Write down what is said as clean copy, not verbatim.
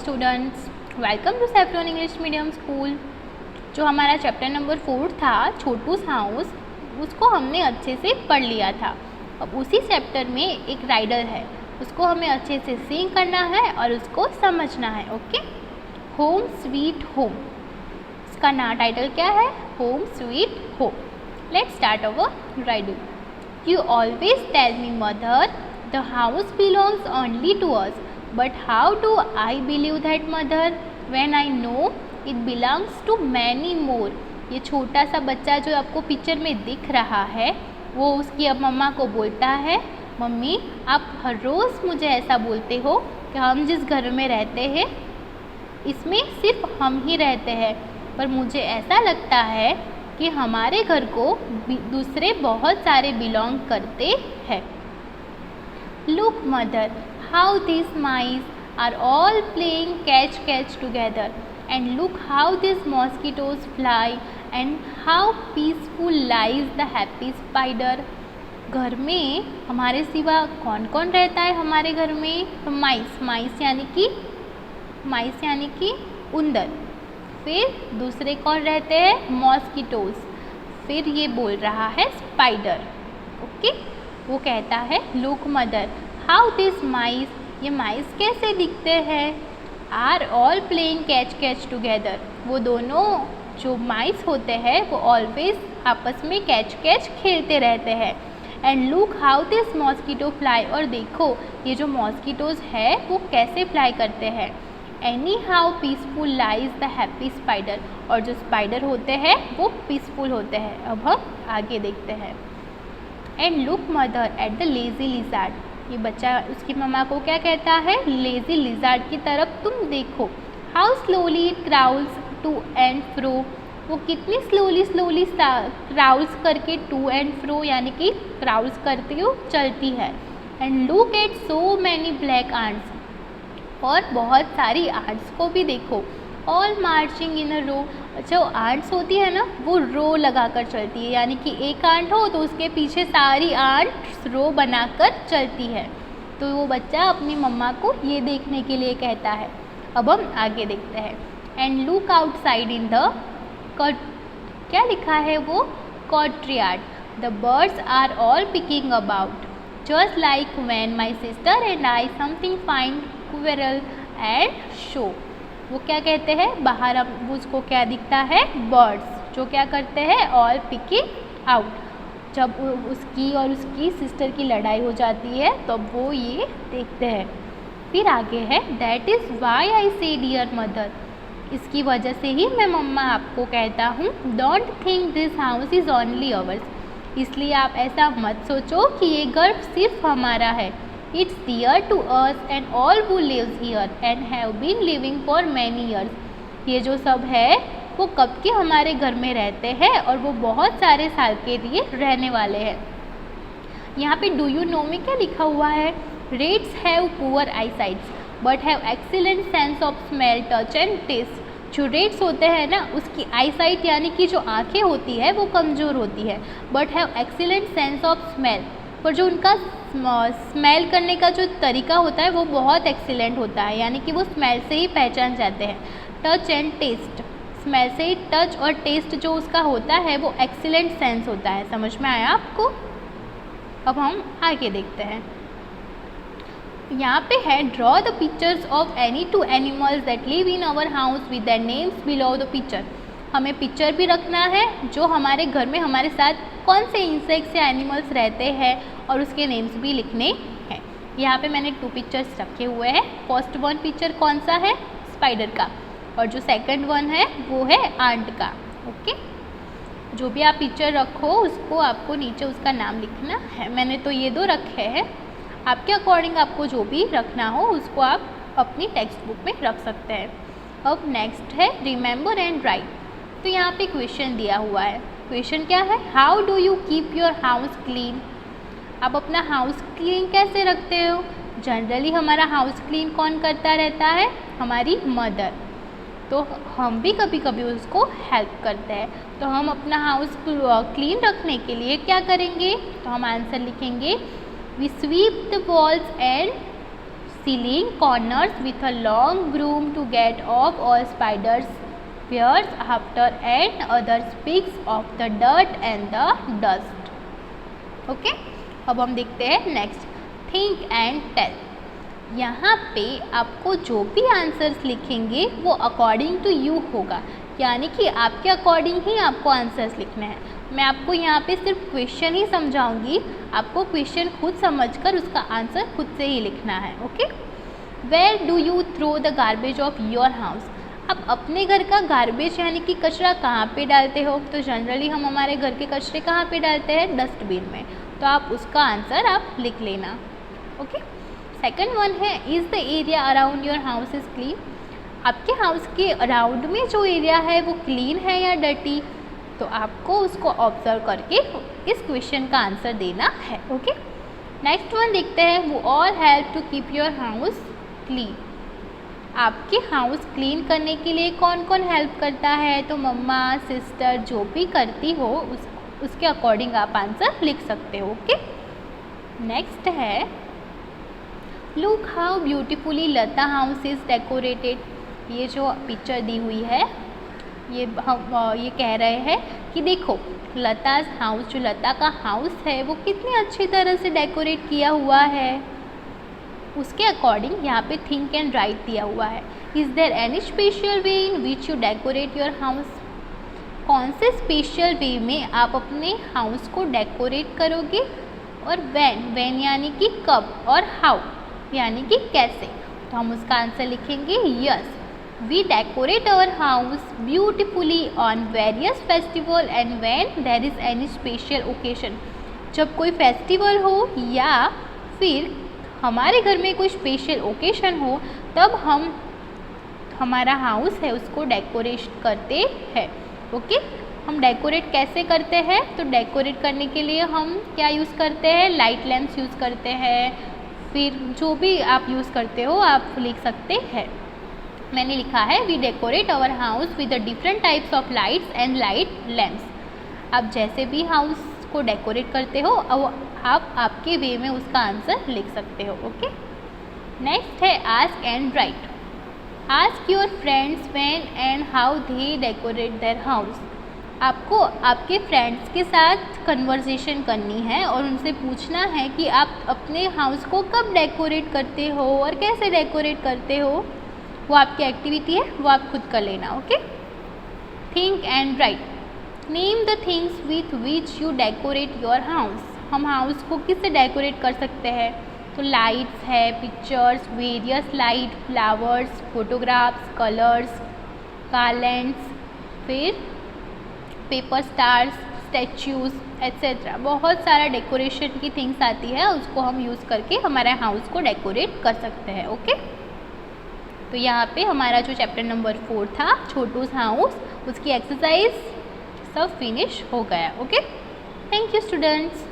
Students, welcome to saffron English medium school. जो हमारा chapter number 4 था छोटूस हाउस, उसको हमने अच्छे से पढ़ लिया था। अब उसी चैप्टर में एक राइडल है, उसको हमें अच्छे से सिंग करना है और उसको समझना है। ओके, होम स्वीट होम, इसका ना टाइटल क्या है? Home sweet home. Let's start our riddle. You always tell me mother the house belongs only to us, but how do I believe that mother when I know it belongs to many more। ये छोटा सा बच्चा जो आपको picture में दिख रहा है वो उसकी अब मम्मा को बोलता है, मम्मी आप हर रोज़ मुझे ऐसा बोलते हो कि हम जिस घर में रहते हैं इसमें सिर्फ हम ही रहते हैं, पर मुझे ऐसा लगता है कि हमारे घर को दूसरे बहुत सारे बिलोंग करते हैं। Look mother, how these mice are all playing catch together, and look how these mosquitoes fly, and how peaceful lies the happy spider। घर में हमारे सिवा कौन कौन रहता है हमारे घर में? तो माइस यानी कि उंदर। फिर दूसरे कौन रहते हैं? मॉस्किटोज। फिर ये बोल रहा है स्पाइडर। ओके, वो कहता है look mother how this mice, ये माइस कैसे दिखते हैं? Are all playing catch together, वो दोनों जो माइस होते हैं वो ऑलवेज आपस में कैच खेलते रहते हैं। And look how this mosquito fly, और देखो ये जो मॉस्किटोज है वो कैसे फ्लाई करते हैं। Any how peaceful lies the happy spider, और जो स्पाइडर होते हैं वो पीसफुल होते हैं। अब हम आगे देखते हैं। And look mother at the lazy lizard, ये बच्चा उसकी मम्मा को क्या कहता है? लेजी लिजार्ड की तरफ तुम देखो। How slowly it crawls to and fro, वो कितनी स्लोली क्राउल्स करके टू एंड फ्रो यानी कि क्राउल्स करती हो चलती है। And look at so many black ants, और बहुत सारी आंट्स को भी देखो। ऑल मार्चिंग इन अ रो, जो आंट्स होती है ना वो रो लगाकर चलती है, यानी कि एक आंट हो तो उसके पीछे सारी आंट्स रो बनाकर चलती है। तो वो बच्चा अपनी मम्मा को ये देखने के लिए कहता है। अब हम आगे देखते हैं। And look outside in the क्या लिखा है वो? Courtyard, the birds are all picking about, just like when my sister and I something find squirrel and show. वो क्या कहते हैं? बाहर अब उसको क्या दिखता है? बर्ड्स, जो क्या करते हैं? All picking out. जब उसकी और उसकी सिस्टर की लड़ाई हो जाती है तो वो ये देखते हैं। फिर आगे है दैट इज़ वाई आई से डियर मदर, इसकी वजह से ही मैं मम्मा आपको कहता हूँ don't think this house is only ours, इसलिए आप ऐसा मत सोचो कि ये घर सिर्फ हमारा है। It's dear to us and all who lives here and have been living for many years। ये जो सब है वो कब के हमारे घर में रहते हैं और वो बहुत सारे साल के लिए रहने वाले हैं। यहाँ पे डू यू नो में क्या लिखा हुआ है? Rats have poor eyesights but have excellent sense of smell touch and taste. जो रेट्स होते हैं ना उसकी आईसाइट यानी कि जो आँखें होती है वो कमज़ोर होती है, but have excellent sense of smell, पर जो उनका स्मेल करने का जो तरीका होता है वो बहुत एक्सीलेंट होता है, यानी कि वो स्मेल से ही पहचान जाते हैं। टच एंड टेस्ट, स्मेल से ही टच और टेस्ट जो उसका होता है वो एक्सीलेंट सेंस होता है। समझ में आया आपको? अब हम आगे देखते हैं। यहाँ पे है draw the pictures of any two animals that live in our house with their names below the picture. हमें पिक्चर भी रखना है जो हमारे घर में हमारे साथ कौन से इंसेक्ट्स या एनिमल्स रहते हैं और उसके नेम्स भी लिखने हैं। यहाँ पे मैंने 2 पिक्चर्स रखे हुए हैं। फर्स्ट वन पिक्चर कौन सा है? स्पाइडर का, और जो सेकंड वन है वो है आंट का। ओके, जो भी आप पिक्चर रखो उसको आपको नीचे उसका नाम लिखना है। मैंने तो ये 2 रखे हैं, आपके अकॉर्डिंग आपको जो भी रखना हो उसको आप अपनी टेक्स्ट बुक में रख सकते हैं। अब नेक्स्ट है रिमेंबर एंड राइट। तो यहाँ पे क्वेश्चन दिया हुआ है। क्वेश्चन क्या है? How do you keep your house clean, आप अपना हाउस क्लीन कैसे रखते हो? जनरली हमारा हाउस क्लीन कौन करता रहता है? हमारी मदर। तो हम भी कभी कभी उसको हेल्प करते हैं। तो हम अपना हाउस क्लीन रखने के लिए क्या करेंगे? तो हम आंसर लिखेंगे we sweep the walls and ceiling corners with a long broom to get off all spiders webs after and other bits of the dirt and the dust. Okay, अब हम देखते हैं नेक्स्ट, थिंक एंड टेल। यहाँ पे आपको जो भी answers लिखेंगे वो अकॉर्डिंग टू यू होगा, यानी कि आपके अकॉर्डिंग ही आपको आंसर्स लिखने हैं। मैं आपको यहाँ पे सिर्फ क्वेश्चन ही समझाऊंगी, आपको क्वेश्चन खुद समझकर उसका आंसर खुद से ही लिखना है। Okay, where do you throw the garbage of your house. आप अपने घर का गार्बेज यानी कि कचरा कहाँ पे डालते हो? तो जनरली हम हमारे घर के कचरे कहाँ पे डालते हैं? डस्टबिन में। तो आप उसका आंसर आप लिख लेना। ओके, सेकंड वन है, is the area around your house is clean. आपके हाउस के अराउंड में जो एरिया है वो क्लीन है या डर्टी? तो आपको उसको ऑब्जर्व करके इस क्वेश्चन का आंसर देना है। ओके, नेक्स्ट वन देखते हैं, वो all help to keep your house clean. आपके हाउस क्लीन करने के लिए कौन कौन हेल्प करता है? तो मम्मा, सिस्टर, जो भी करती हो उसके अकॉर्डिंग आप आंसर लिख सकते हो। ओके, नेक्स्ट है, look how beautifully Lata house is decorated. ये जो पिक्चर दी हुई है ये कह रहे हैं कि देखो लता's हाउस, जो लता का हाउस है वो कितनी अच्छी तरह से डेकोरेट किया हुआ है। उसके अकॉर्डिंग यहाँ पे थिंक एंड राइट दिया हुआ है। Is there any special way in which you decorate your house. कौन से स्पेशल वे में आप अपने हाउस को डेकोरेट करोगे? और व्हेन यानी कि कब, और हाउ यानी कि कैसे। तो हम उसका आंसर लिखेंगे yes, we decorate our house beautifully on various festival and when there is any special occasion. जब कोई फेस्टिवल हो या फिर हमारे घर में कोई स्पेशल ओकेजन हो तब हम हमारा हाउस है उसको डेकोरेट करते हैं। ओके, हम डेकोरेट कैसे करते हैं? तो डेकोरेट करने के लिए हम क्या यूज़ करते हैं? लाइट लैम्प्स यूज़ करते हैं, फिर जो भी आप यूज़ करते हो आप लिख सकते हैं। मैंने लिखा है, we decorate our house with different types of lights and light lamps. आप जैसे भी हाउस को डेकोरेट करते हो आप आपके वे में उसका आंसर लिख सकते हो। ओके, नेक्स्ट है ask and right. Ask your friends when and how they decorate their house. आपको आपके फ्रेंड्स के साथ कन्वर्सेशन करनी है और उनसे पूछना है कि आप अपने हाउस को कब डेकोरेट करते हो और कैसे डेकोरेट करते हो। वो आपकी एक्टिविटी है, वो आप खुद कर लेना। Okay, think and right. Name the things with which you decorate your house. हम हाउस को किससे डेकोरेट कर सकते हैं? तो लाइट्स है, pictures, various light, flowers, photographs, colours, garlands, फिर पेपर स्टार्स, स्टैच्यूज़ एट्सेट्रा। बहुत सारा डेकोरेशन की थिंग्स आती है, उसको हम यूज़ करके हमारे हाउस को डेकोरेट कर सकते हैं। ओके, तो यहाँ पे हमारा जो चैप्टर नंबर 4 था छोटू's हाउस, उसकी एक्सरसाइज सब फिनिश हो गया। Okay, thank you students.